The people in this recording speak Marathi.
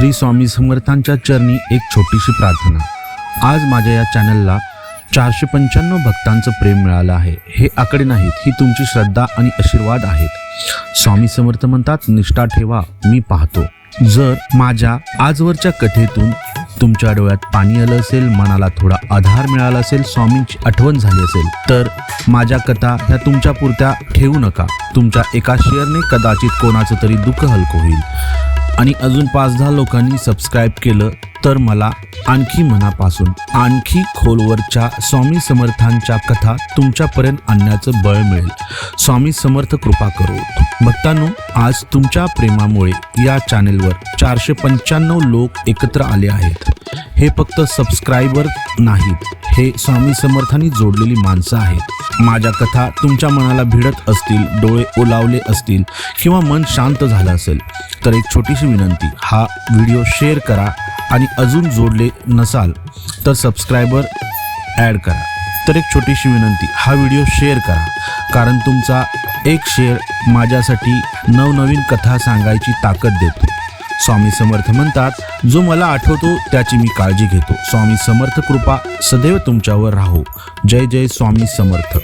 श्री स्वामी समर्थांच्या चरणी एक छोटीशी प्रार्थना। आज माझ्या या चॅनलला 495 भक्तांचं प्रेम मिळालं आहे। हे आकडे नाहीत, ही तुमची श्रद्धा आणि आशीर्वाद आहेत। स्वामी समर्थ म्हणतात, निष्ठा ठेवा, मी पाहतो। जर माझ्या आजवरच्या कथेतून तुमच्या डोळ्यात पाणी आलं असेल, मनाला थोडा आधार मिळाला असेल, स्वामींची आठवण झाली असेल, तर माझ्या कथा ह्या तुमच्या पुरत्या ठेवू नका। तुमच्या एका शेअरने कदाचित कोणाचं तरी दुःख हलकं होईल आणि अजून 5-10 लोकांनी सबस्क्राईब केलं तर मला आणखी मनापासून आणखी खोलवरच्या स्वामी समर्थांच्या कथा तुमच्यापर्यंत आणण्याचं बळ मिळेल। स्वामी समर्थ कृपा करो। भक्तांनो, आज तुमच्या प्रेमामुळे या चॅनेलवर 495 लोक एकत्र आले आहेत। हे फक्त सबस्क्रायबर नाहीत, हे स्वामी समर्थांनी जोडलेली माणसं आहेत। माझ्या कथा तुमच्या मनाला भिडत असतील, डोळे ओलावले असतील किंवा मन शांत झालं असेल तर एक छोटीशी विनंती, हा व्हिडिओ शेअर करा आणि अजून जोडले नसाल तर सबस्क्रायबर ॲड करा। तर एक छोटीशी विनंती, हा व्हिडिओ शेअर करा, कारण तुमचा एक शेअर माझ्यासाठी नवनवीन कथा सांगायची ताकद देतो। स्वामी समर्थ म्हणतात, जो मला आठवतो त्याची मी काळजी घेतो। स्वामी समर्थ कृपा सदैव तुमच्यावर राहो। जय जय स्वामी समर्थ।